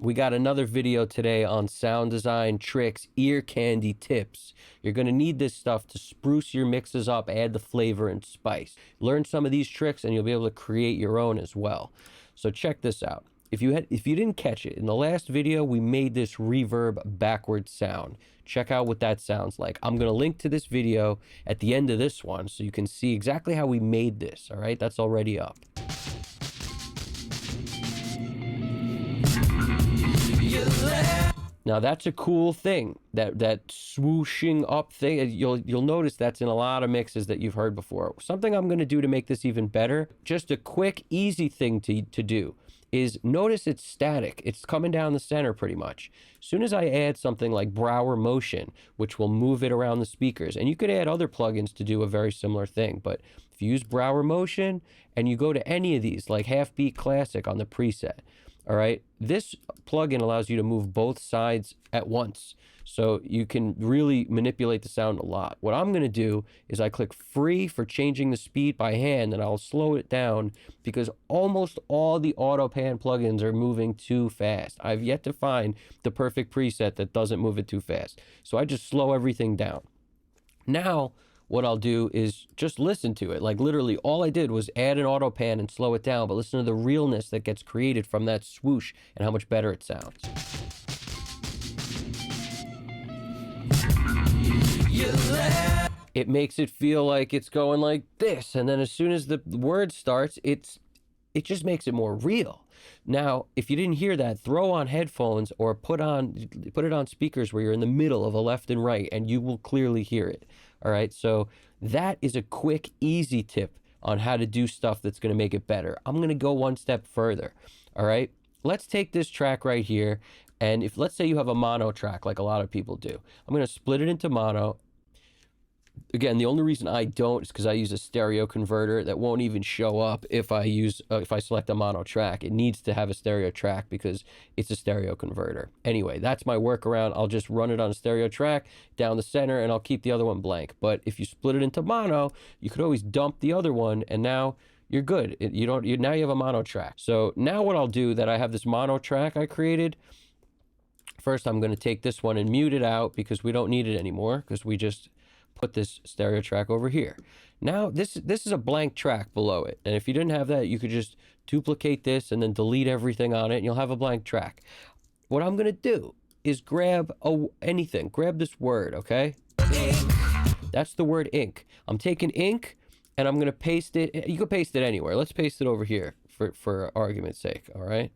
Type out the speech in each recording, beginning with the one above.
We got another video today on sound design tricks, ear candy tips. You're going to need this stuff to spruce your mixes up, add the flavor and spice. Learn some of these tricks and you'll be able to create your own as well. So check this out. If you didn't catch it, in the last video, we made this reverb backwards sound. Check out what that sounds like. I'm going to link to this video at the end of this one so you can see exactly how we made this, all right? That's already up. Now that's a cool thing, that swooshing up thing. You'll notice that's in a lot of mixes that you've heard before. Something I'm going to do to make this even better, just a quick, easy thing to do, is notice it's static. It's coming down the center pretty much. As soon as I add something like Brower Motion, which will move it around the speakers, and you could add other plugins to do a very similar thing, but if you use Brower Motion and you go to any of these, like Half Beat Classic on the preset, all right, this plugin allows you to move both sides at once. So you can really manipulate the sound a lot. What I'm going to do is I click free for changing the speed by hand, and I'll slow it down because almost all the auto pan plugins are moving too fast. I've yet to find the perfect preset that doesn't move it too fast. So I just slow everything down. Now, what I'll do is just listen to it. Like literally all I did was add an auto pan and slow it down, but listen to the realness that gets created from that swoosh and how much better it sounds. It makes it feel like it's going like this, and then as soon as the word starts, it just makes it more real. Now, if you didn't hear that, throw on headphones or put it on speakers where you're in the middle of a left and right, and you will clearly hear it. All right, so that is a quick, easy tip on how to do stuff that's going to make it better. I'm going to go one step further. All right, let's take this track right here, and if let's say you have a mono track like a lot of people do, I'm going to split it into mono. Again, the only reason I don't is because I use a stereo converter that won't even show up if I select a mono track. It needs to have a stereo track because it's a stereo converter. Anyway, that's my workaround. I'll just run it on a stereo track down the center and I'll keep the other one blank. But if you split it into mono, you could always dump the other one and now you're good. Now you have a mono track. So now what I'll do, that I have this mono track I created, first I'm going to take this one and mute it out because we don't need it anymore because we just put this stereo track over here. Now this is a blank track below it, and if you didn't have that, you could just duplicate this and then delete everything on it and you'll have a blank track. What I'm gonna do is grab grab this word, okay? That's the word ink. I'm taking ink and I'm gonna paste it. You could paste it anywhere. Let's paste it over here for argument's sake. All right,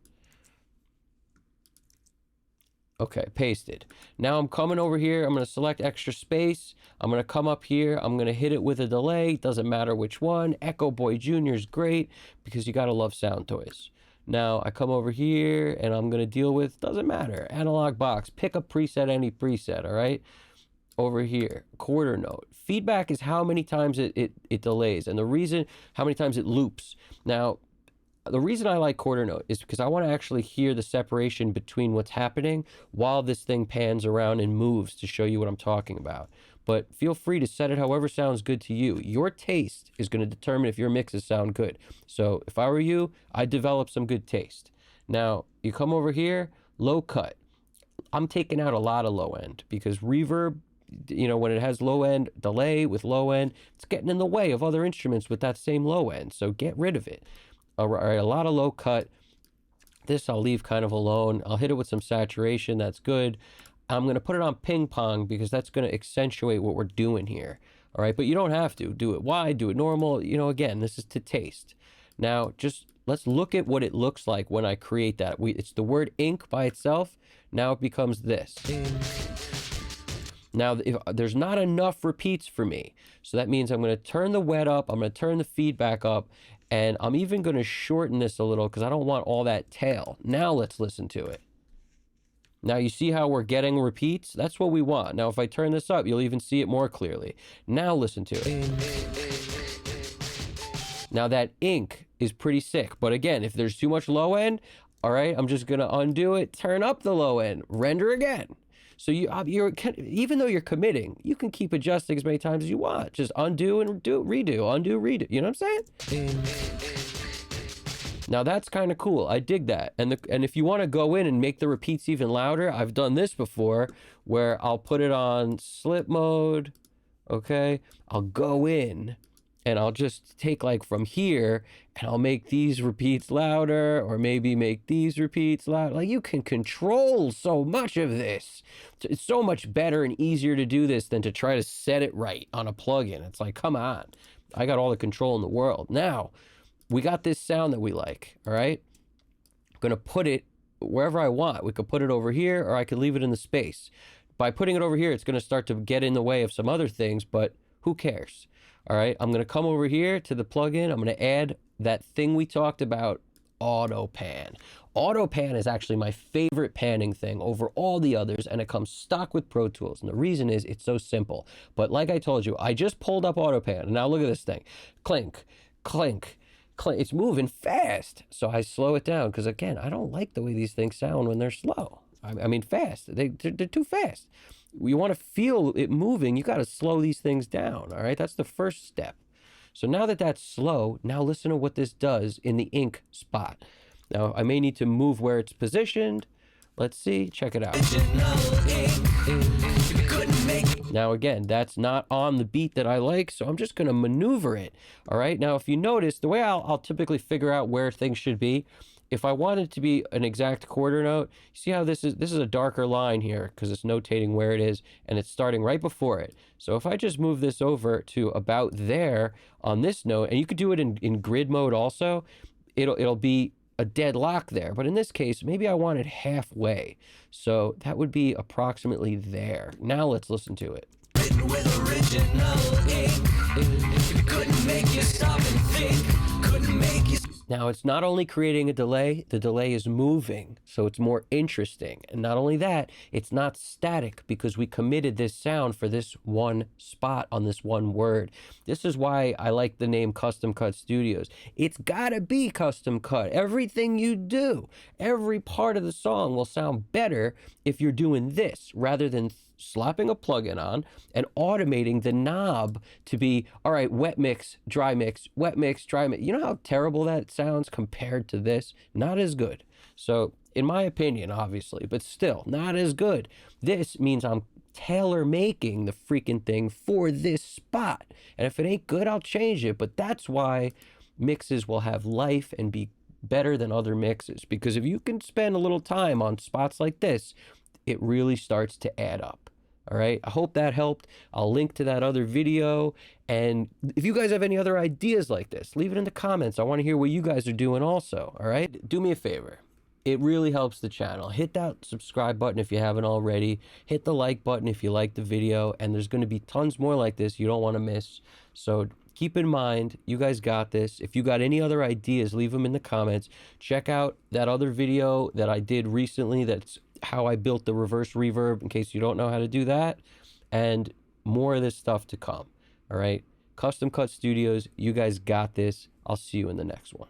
okay, pasted. Now I'm coming over here, I'm gonna select extra space, I'm gonna come up here, I'm gonna hit it with a delay, doesn't matter which one. Echo Boy Jr. is great because you gotta love sound toys. Now I come over here and I'm gonna deal with, doesn't matter, analog box, pick a preset, any preset, all right? Over here, quarter note. Feedback is how many times it delays, and the reason, how many times it loops. Now, the reason I like quarter note is because I want to actually hear the separation between what's happening while this thing pans around and moves to show you what I'm talking about. But feel free to set it however sounds good to you. Your taste is going to determine if your mixes sound good. So if I were you, I'd develop some good taste. Now, you come over here, low cut. I'm taking out a lot of low end because reverb, you know, when it has low end delay with low end, it's getting in the way of other instruments with that same low end. So get rid of it. All right, a lot of low cut. This I'll leave kind of alone. I'll hit it with some saturation. That's good. I'm going to put it on ping pong because that's going to accentuate what we're doing here. All right, but you don't have to do it wide, do it normal. You know, again, this is to taste. Now, just let's look at what it looks like when I create that. It's the word ink by itself. Now it becomes this. Now, if there's not enough repeats for me, so that means I'm going to turn the wet up, I'm going to turn the feedback up, and I'm even going to shorten this a little because I don't want all that tail. Now let's listen to it. Now you see how we're getting repeats? That's what we want. Now if I turn this up, you'll even see it more clearly. Now listen to it. Now that ink is pretty sick, but again, if there's too much low end, all right, I'm just going to undo it, turn up the low end, render again. So even though you're committing, you can keep adjusting as many times as you want. Just undo and redo, undo, redo. You know what I'm saying? Now that's kind of cool. I dig that. And if you want to go in and make the repeats even louder, I've done this before where I'll put it on slip mode. Okay, I'll go in and I'll just take like from here and I'll make these repeats louder, or maybe make these repeats louder. Like, you can control so much of this. It's so much better and easier to do this than to try to set it right on a plugin. It's like, come on, I got all the control in the world. Now we got this sound that we like. All right, I'm gonna put it wherever I want. We could put it over here, or I could leave it in the space. By putting it over here, it's going to start to get in the way of some other things, but who cares? All right, I'm going to come over here to the plugin. I'm going to add that thing we talked about, auto pan. Auto pan is actually my favorite panning thing over all the others, and it comes stock with Pro Tools. And the reason is it's so simple. But like I told you, I just pulled up auto pan, and now look at this thing. Clink, clink, clink. It's moving fast. So I slow it down because, again, I don't like the way these things sound when they're slow. I mean, fast. They're too fast. You want to feel it moving, you got to slow these things down, all right? That's the first step. So now that that's slow, now listen to what this does in the ink spot. Now, I may need to move where it's positioned. Let's see. Check it out. Now, again, that's not on the beat that I like, so I'm just going to maneuver it, all right? Now, if you notice, the way I'll typically figure out where things should be, if I want it to be an exact quarter note, you see how this is a darker line here because it's notating where it is, and it's starting right before it. So if I just move this over to about there on this note, and you could do it in grid mode also, it'll be a dead lock there. But in this case, maybe I want it halfway. So that would be approximately there. Now let's listen to it. Written with original ink. Couldn't make you stop and think. Couldn't make you... Now, it's not only creating a delay, the delay is moving, so it's more interesting. And not only that, it's not static because we committed this sound for this one spot on this one word. This is why I like the name Custom Cut Studios. It's gotta be custom cut. Everything you do, every part of the song will sound better if you're doing this rather than slapping a plugin on and automating the knob to be, all right, wet mix, dry mix, wet mix, dry mix. You know how terrible that sounds compared to this? Not as good. So in my opinion, obviously, but still not as good. This means I'm tailor making the freaking thing for this spot. And if it ain't good, I'll change it. But that's why mixes will have life and be better than other mixes. Because if you can spend a little time on spots like this, it really starts to add up. All right, I hope that helped. I'll link to that other video. And if you guys have any other ideas like this, leave it in the comments. I want to hear what you guys are doing also. All right, do me a favor. It really helps the channel. Hit that subscribe button if you haven't already. Hit the like button if you like the video. And there's going to be tons more like this you don't want to miss. So keep in mind, you guys got this. If you got any other ideas, leave them in the comments. Check out that other video that I did recently that's how I built the reverse reverb, in case you don't know how to do that, and more of this stuff to come. All right, Custom Cut Studios, you guys got this. I'll see you in the next one.